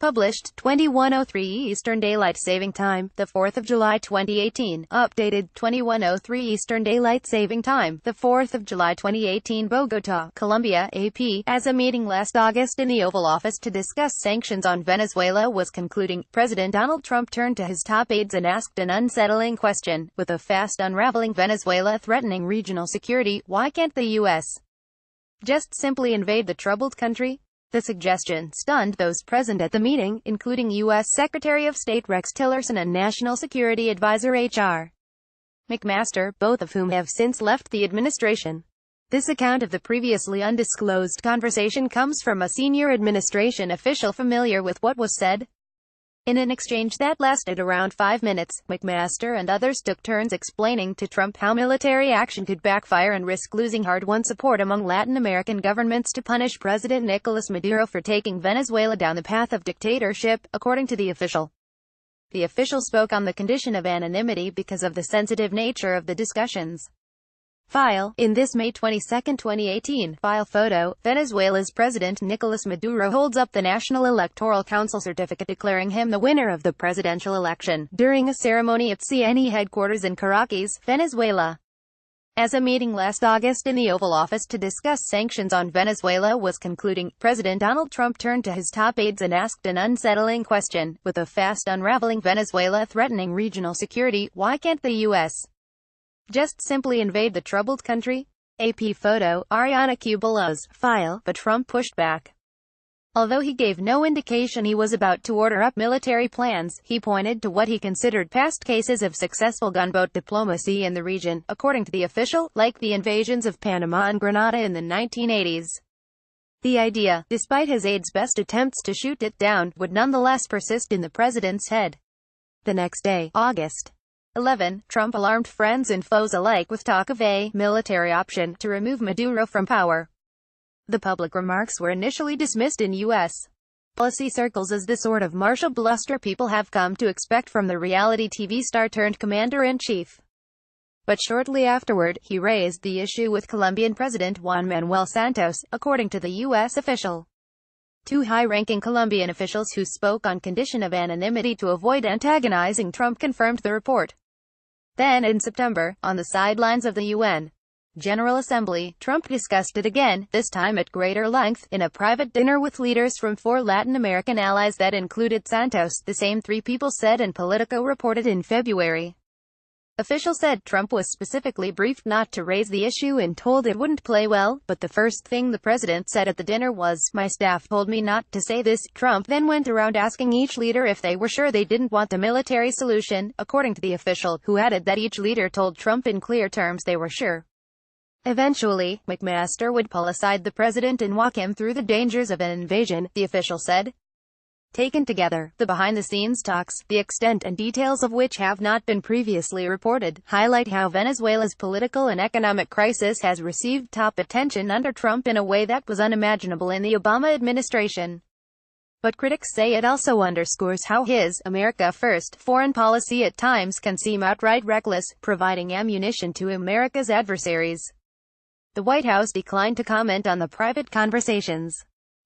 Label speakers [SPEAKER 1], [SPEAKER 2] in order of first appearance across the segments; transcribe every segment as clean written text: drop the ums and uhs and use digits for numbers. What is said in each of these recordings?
[SPEAKER 1] Published 21:03 Eastern Daylight Saving Time, the 4th of July 2018. Updated 21:03 Eastern Daylight Saving Time, the 4th of July 2018. Bogota, Colombia, AP. As a meeting last August in the Oval Office to discuss sanctions on Venezuela was concluding, President Donald Trump turned to his top aides and asked an unsettling question. With a fast unraveling Venezuela threatening regional security, why can't the U.S. just simply invade the troubled country? The suggestion stunned those present at the meeting, including U.S. Secretary of State Rex Tillerson and National Security Advisor H.R. McMaster, both of whom have since left the administration. This account of the previously undisclosed conversation comes from a senior administration official familiar with what was said. In an exchange that lasted around 5 minutes, McMaster and others took turns explaining to Trump how military action could backfire and risk losing hard-won support among Latin American governments to punish President Nicolas Maduro for taking Venezuela down the path of dictatorship, according to the official. The official spoke on the condition of anonymity because of the sensitive nature of the discussions. File. In this May 22, 2018, file photo, Venezuela's President Nicolas Maduro holds up the National Electoral Council certificate declaring him the winner of the presidential election, during a ceremony at CNE headquarters in Caracas, Venezuela. As a meeting last August in the Oval Office to discuss sanctions on Venezuela was concluding, President Donald Trump turned to his top aides and asked an unsettling question. With a fast unraveling Venezuela threatening regional security, why can't the U.S. just simply invade the troubled country? AP photo, Ariana Cubelos, file, but Trump pushed back. Although he gave no indication he was about to order up military plans, he pointed to what he considered past cases of successful gunboat diplomacy in the region, according to the official, like the invasions of Panama and Grenada in the 1980s. The idea, despite his aides' best attempts to shoot it down, would nonetheless persist in the president's head. The next day, August 11, Trump alarmed friends and foes alike with talk of a military option to remove Maduro from power. The public remarks were initially dismissed in U.S. policy circles as the sort of martial bluster people have come to expect from the reality TV star turned commander-in-chief. But shortly afterward, he raised the issue with Colombian President Juan Manuel Santos, according to the U.S. official. Two high-ranking Colombian officials who spoke on condition of anonymity to avoid antagonizing Trump confirmed the report. Then, in September, on the sidelines of the UN General Assembly, Trump discussed it again, this time at greater length, in a private dinner with leaders from 4 Latin American allies that included Santos, the same 3 people said, and Politico reported in February. Officials said Trump was specifically briefed not to raise the issue and told it wouldn't play well, but the first thing the president said at the dinner was, "My staff told me not to say this." Trump then went around asking each leader if they were sure they didn't want a military solution, according to the official, who added that each leader told Trump in clear terms they were sure. Eventually, McMaster would pull aside the president and walk him through the dangers of an invasion, the official said. Taken together, the behind-the-scenes talks, the extent and details of which have not been previously reported, highlight how Venezuela's political and economic crisis has received top attention under Trump in a way that was unimaginable in the Obama administration. But critics say it also underscores how his America First foreign policy at times can seem outright reckless, providing ammunition to America's adversaries. The White House declined to comment on the private conversations.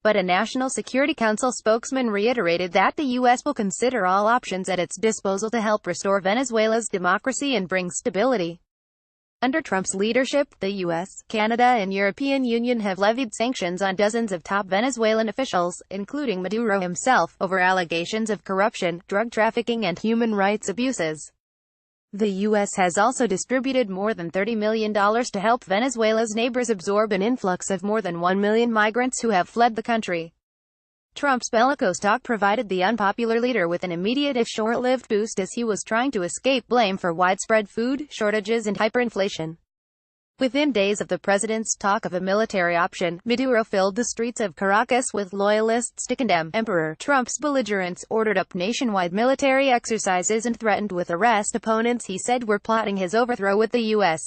[SPEAKER 1] But a National Security Council spokesman reiterated that the U.S. will consider all options at its disposal to help restore Venezuela's democracy and bring stability. Under Trump's leadership, the U.S., Canada and European Union have levied sanctions on dozens of top Venezuelan officials, including Maduro himself, over allegations of corruption, drug trafficking and human rights abuses. The U.S. has also distributed more than $30 million to help Venezuela's neighbors absorb an influx of more than 1 million migrants who have fled the country. Trump's bellicose talk provided the unpopular leader with an immediate if short-lived boost as he was trying to escape blame for widespread food shortages and hyperinflation. Within days of the president's talk of a military option, Maduro filled the streets of Caracas with loyalists to condemn Emperor Trump's belligerence, ordered up nationwide military exercises and threatened with arrest opponents he said were plotting his overthrow with the U.S.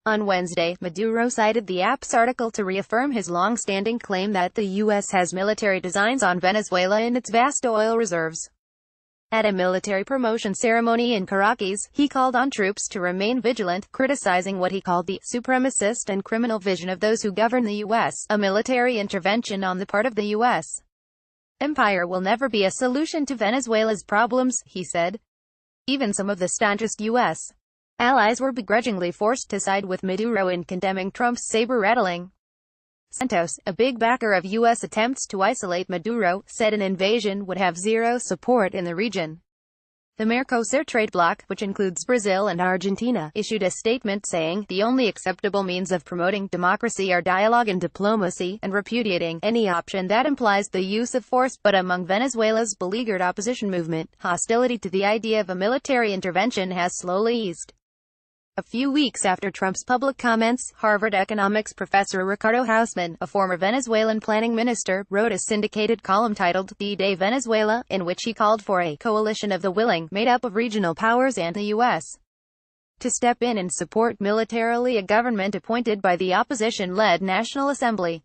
[SPEAKER 1] On Wednesday, Maduro cited the App's article to reaffirm his long-standing claim that the U.S. has military designs on Venezuela in its vast oil reserves. At a military promotion ceremony in Caracas, he called on troops to remain vigilant, criticizing what he called the supremacist and criminal vision of those who govern the U.S., a military intervention on the part of the U.S. Empire will never be a solution to Venezuela's problems, he said. Even some of the staunchest U.S. allies were begrudgingly forced to side with Maduro in condemning Trump's saber-rattling. Santos, a big backer of U.S. attempts to isolate Maduro, said an invasion would have zero support in the region. The Mercosur trade bloc, which includes Brazil and Argentina, issued a statement saying, the only acceptable means of promoting democracy are dialogue and diplomacy, and repudiating any option that implies the use of force. But among Venezuela's beleaguered opposition movement, hostility to the idea of a military intervention has slowly eased. A few weeks after Trump's public comments, Harvard economics professor Ricardo Hausmann, a former Venezuelan planning minister, wrote a syndicated column titled D-Day Venezuela, in which he called for a coalition of the willing, made up of regional powers and the U.S. to step in and support militarily a government appointed by the opposition-led National Assembly.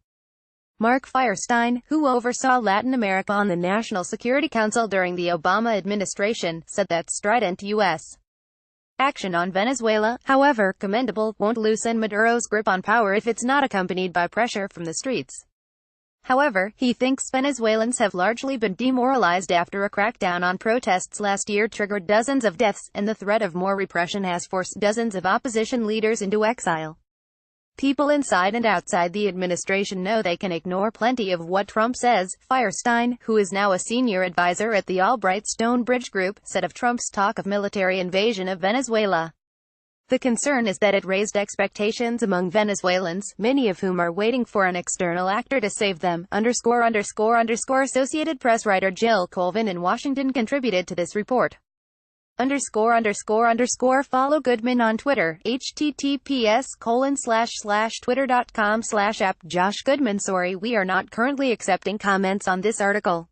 [SPEAKER 1] Mark Firestein, who oversaw Latin America on the National Security Council during the Obama administration, said that strident U.S. action on Venezuela, however commendable, won't loosen Maduro's grip on power if it's not accompanied by pressure from the streets. However, he thinks Venezuelans have largely been demoralized after a crackdown on protests last year triggered dozens of deaths, and the threat of more repression has forced dozens of opposition leaders into exile. People inside and outside the administration know they can ignore plenty of what Trump says, Firestein, who is now a senior advisor at the Albright Stonebridge Group, said of Trump's talk of military invasion of Venezuela. The concern is that it raised expectations among Venezuelans, many of whom are waiting for an external actor to save them. Associated Press writer Jill Colvin in Washington contributed to this report. Follow Goodman on Twitter, https://twitter.com/app Josh Goodman. Sorry, we are not currently accepting comments on this article.